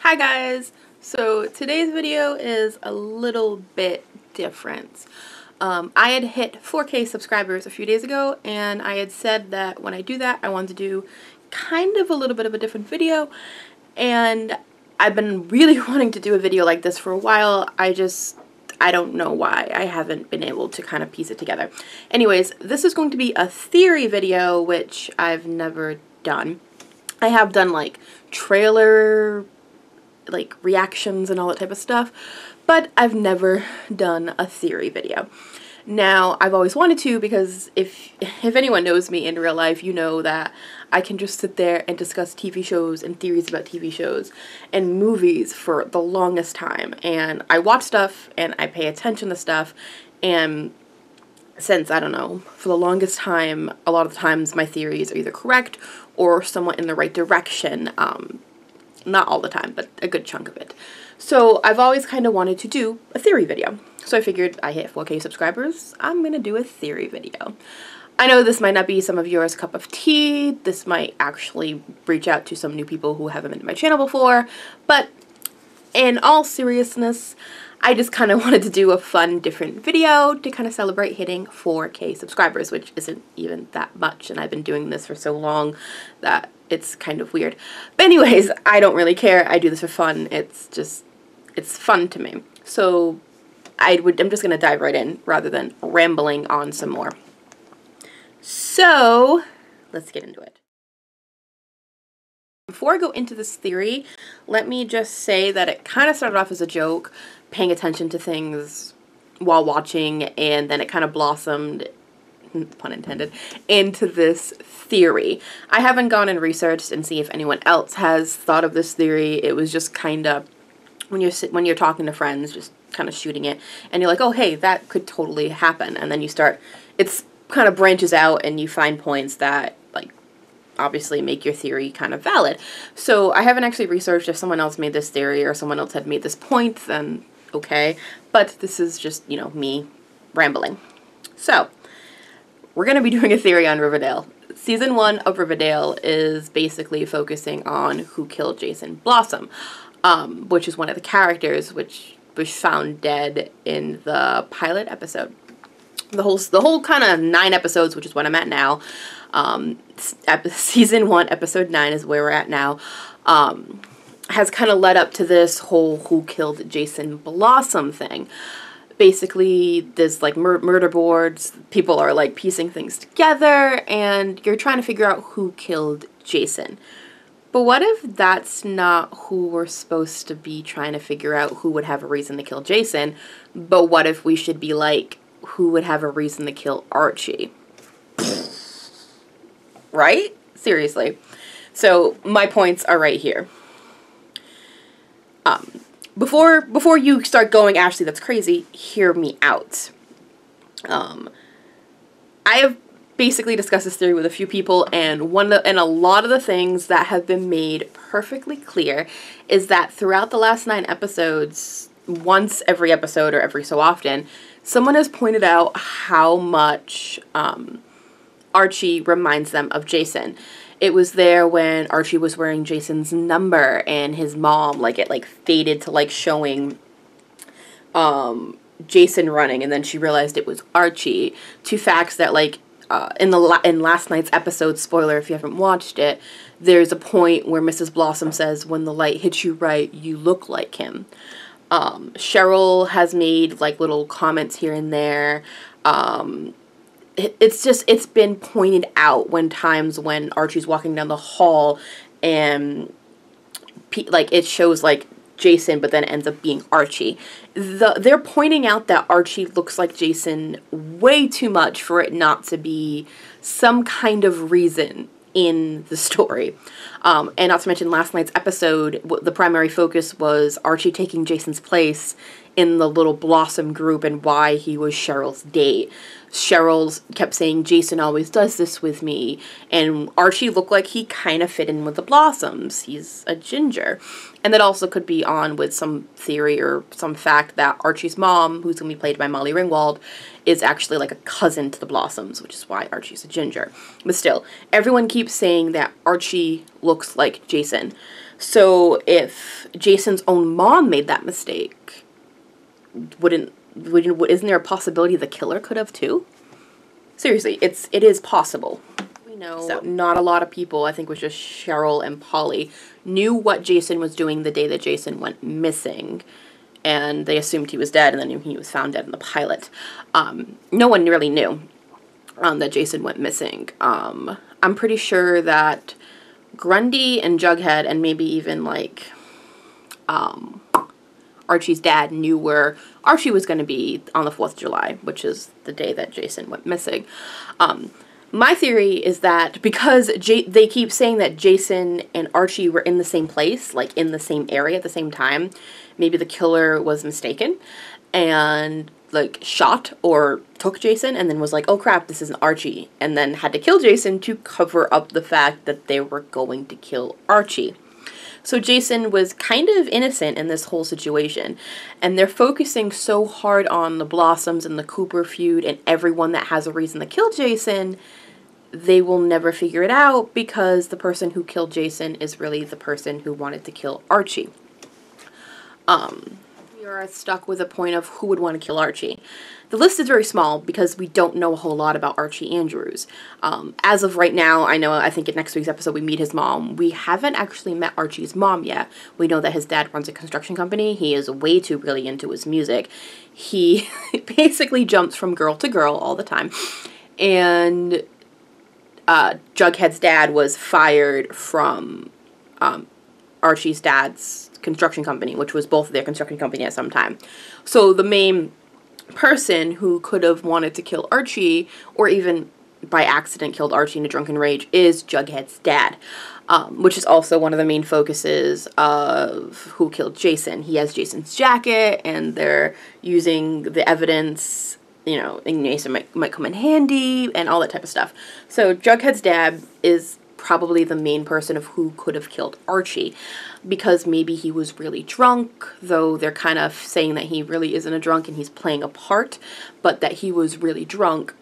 Hi guys! So today's video is a little bit different. I had hit 4K subscribers a few days ago, and I had said that when I do that I wanted to do kind of a little bit of a different video, and I've been really wanting to do a video like this for a while. I don't know why. I haven't been able to kind of piece it together. Anyways, this is going to be a theory video, which I've never done. I have done like trailer reactions and all that type of stuff, but I've never done a theory video. Now, I've always wanted to, because if anyone knows me in real life, you know that I can just sit there and discuss TV shows and theories about TV shows and movies for the longest time. And I watch stuff and I pay attention to stuff, and since, I don't know, for the longest time, a lot of the times my theories are either correct or somewhat in the right direction. Not all the time, but a good chunk of it. So I've always kind of wanted to do a theory video. So I figured I hit 4K subscribers, I'm gonna do a theory video. I know this might not be some of yours cup of tea. This might actually reach out to some new people who haven't been to my channel before, but in all seriousness, I just kind of wanted to do a fun, different video to kind of celebrate hitting 4K subscribers, which isn't even that much, and I've been doing this for so long that it's kind of weird. But anyways, I don't really care. I do this for fun. It's fun to me. So I'm just gonna dive right in rather than rambling on some more. So let's get into it. Before I go into this theory, let me just say that it kind of started off as a joke, paying attention to things while watching, and then it kind of blossomed, pun intended, into this theory. I haven't gone and researched and see if anyone else has thought of this theory. It was just kind of, when you're talking to friends, just kind of shooting it, and you're like, oh hey, that could totally happen, and then you start, it's kind of branches out and you find points that obviously make your theory kind of valid. So I haven't actually researched if someone else made this theory or someone else had made this point, then okay, but this is just, you know, me rambling. So we're going to be doing a theory on Riverdale. Season 1 of Riverdale is basically focusing on who killed Jason Blossom, which is one of the characters which was found dead in the pilot episode. The whole kind of 9 episodes, which is what I'm at now, season 1, episode 9 is where we're at now, has kind of led up to this whole who killed Jason Blossom thing. Basically, there's like murder boards, people are like piecing things together, and you're trying to figure out who killed Jason. But what if that's not who we're supposed to be trying to figure out, who would have a reason to kill Jason, but what if we should be like, who would have a reason to kill Archie? Right? Seriously. So my points are right here. Before you start going, Ashley, that's crazy, hear me out. I have basically discussed this theory with a few people, and a lot of the things that have been made perfectly clear is that throughout the last 9 episodes, once every episode or every so often, someone has pointed out how much Archie reminds them of Jason. It was there when Archie was wearing Jason's number, and his mom, it faded to showing Jason running, and then she realized it was Archie. Two facts that in last night's episode, spoiler if you haven't watched it, there's a point where Mrs. Blossom says, when the light hits you right, you look like him. Cheryl has made little comments here and there. It's been pointed out when times when Archie's walking down the hall and it shows Jason, but then it ends up being Archie. They're pointing out that Archie looks like Jason way too much for it not to be some kind of reason in the story. And not to mention last night's episode, the primary focus was Archie taking Jason's place in the little Blossom group and why he was Cheryl's date. Cheryl kept saying, Jason always does this with me, and Archie looked like he kind of fit in with the Blossoms. He's a ginger. And that also could be on with some theory or some fact that Archie's mom, who's going to be played by Molly Ringwald, is actually like a cousin to the Blossoms, which is why Archie's a ginger. But still, everyone keeps saying that Archie looks like Jason. So if Jason's own mom made that mistake, isn't there a possibility the killer could have too? Seriously, it is possible. We know so. Not a lot of people, I think it was just Cheryl and Polly, knew what Jason was doing the day that Jason went missing. And they assumed he was dead, and then he was found dead in the pilot. No one really knew that Jason went missing. I'm pretty sure that Grundy and Jughead, and maybe even, like, Archie's dad knew where Archie was going to be on the 4th of July, which is the day that Jason went missing. My theory is that because they keep saying that Jason and Archie were in the same place, like in the same area at the same time, maybe the killer was mistaken and like shot or took Jason and then was like, oh crap, this isn't Archie, and then had to kill Jason to cover up the fact that they were going to kill Archie. So Jason was kind of innocent in this whole situation, and they're focusing so hard on the Blossoms and the Cooper feud and everyone that has a reason to kill Jason, they will never figure it out because the person who killed Jason is really the person who wanted to kill Archie. We are stuck with a point of who would want to kill Archie. The list is very small because we don't know a whole lot about Archie Andrews. As of right now, I think in next week's episode we meet his mom. We haven't actually met Archie's mom yet. We know that his dad runs a construction company. He is way too really into his music. He basically jumps from girl to girl all the time. And Jughead's dad was fired from Archie's dad's construction company, which was both of their construction company at some time. So the main person who could have wanted to kill Archie, or even by accident killed Archie in a drunken rage, is Jughead's dad, which is also one of the main focuses of who killed Jason. He has Jason's jacket, and they're using the evidence, you know, Jason might come in handy, and all that type of stuff. So Jughead's dad is probably the main person of who could have killed Archie, because maybe he was really drunk, though they're kind of saying that he really isn't a drunk and he's playing a part, but that he was really drunk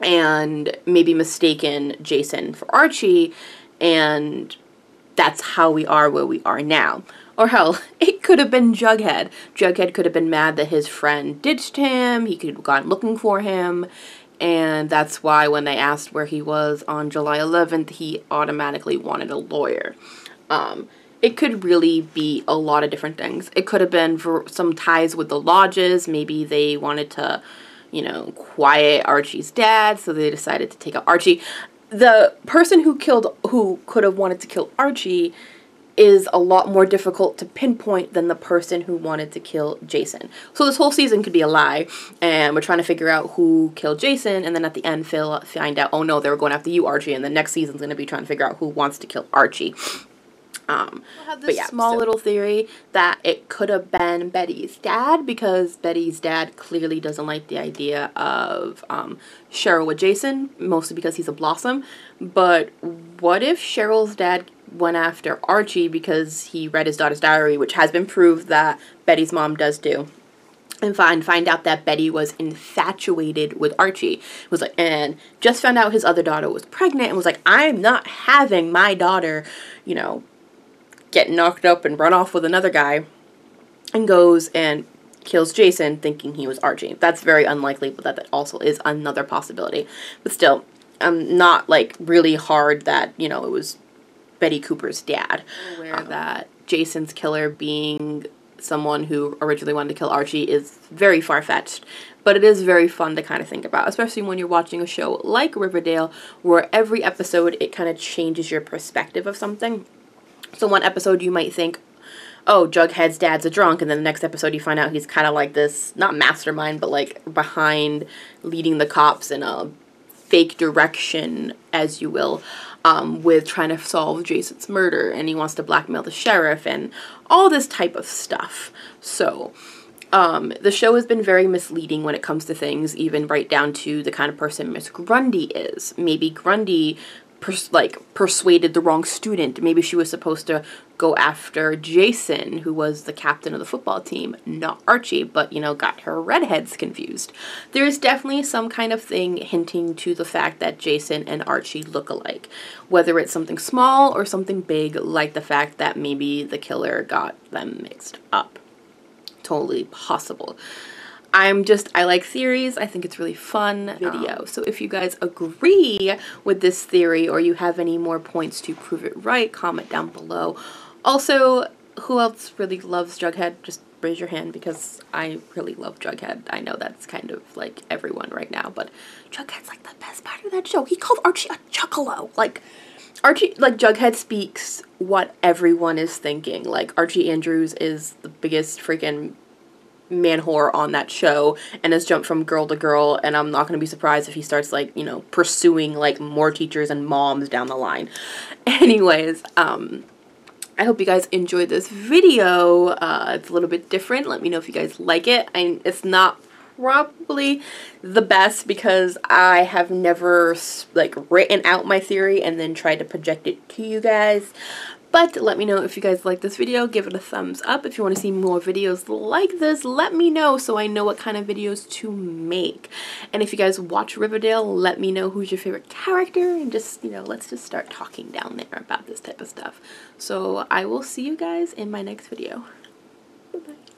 and maybe mistaken Jason for Archie, and that's how we are where we are now. Or hell, it could have been Jughead. Jughead could have been mad that his friend ditched him, he could have gone looking for him, and that's why when they asked where he was on July 11th, he automatically wanted a lawyer. It could really be a lot of different things. It could have been for some ties with the lodges. Maybe they wanted to, you know, quiet Archie's dad, so they decided to take out Archie. The person who could have wanted to kill Archie is a lot more difficult to pinpoint than the person who wanted to kill Jason. So this whole season could be a lie, and we're trying to figure out who killed Jason, and then at the end find out, oh no, they were going after you, Archie, and the next season's going to be trying to figure out who wants to kill Archie. I have this small little theory that it could have been Betty's dad, because Betty's dad clearly doesn't like the idea of Cheryl with Jason, mostly because he's a Blossom. But what if Cheryl's dad went after Archie because he read his daughter's diary, which has been proved that Betty's mom does do, and find out that Betty was infatuated with Archie, was like, and just found out his other daughter was pregnant, and was like, I'm not having my daughter, you know, get knocked up and run off with another guy, and goes and kills Jason thinking he was Archie. That's very unlikely, but that also is another possibility. But still, not like really hard that, you know, it was Betty Cooper's dad. I'm aware that Jason's killer being someone who originally wanted to kill Archie is very far-fetched, but it is very fun to kind of think about, especially when you're watching a show like Riverdale, where every episode it kind of changes your perspective of something. So one episode you might think, oh, Jughead's dad's a drunk, and then the next episode you find out he's kind of like this, not mastermind, but like behind leading the cops in a fake direction, as you will, with trying to solve Jason's murder, and he wants to blackmail the sheriff, and all this type of stuff. So, the show has been very misleading when it comes to things, even right down to the kind of person Miss Grundy is. Maybe Grundy persuaded the wrong student. Maybe she was supposed to go after Jason, who was the captain of the football team, not Archie, but, you know, got her redheads confused. There's definitely some kind of thing hinting to the fact that Jason and Archie look alike, whether it's something small or something big, like the fact that maybe the killer got them mixed up. Totally possible. I like theories. I think it's really fun video. So if you guys agree with this theory or you have any more points to prove it right, comment down below. Also, who else really loves Jughead? Just raise your hand, because I really love Jughead. I know that's kind of like everyone right now, but Jughead's like the best part of that show. He called Archie a chuckalo. Like, Jughead speaks what everyone is thinking. Like, Archie Andrews is the biggest freaking man whore on that show and has jumped from girl to girl, and I'm not going to be surprised if he starts, like, you know, pursuing like more teachers and moms down the line. Anyways, I hope you guys enjoyed this video. It's a little bit different. Let me know if you guys like it. It's not probably the best because I have never like written out my theory and then tried to project it to you guys. But let me know if you guys like this video. Give it a thumbs up. If you want to see more videos like this, let me know so I know what kind of videos to make. And if you guys watch Riverdale, let me know who's your favorite character, and just, you know, let's just start talking down there about this type of stuff. So I will see you guys in my next video. Bye-bye.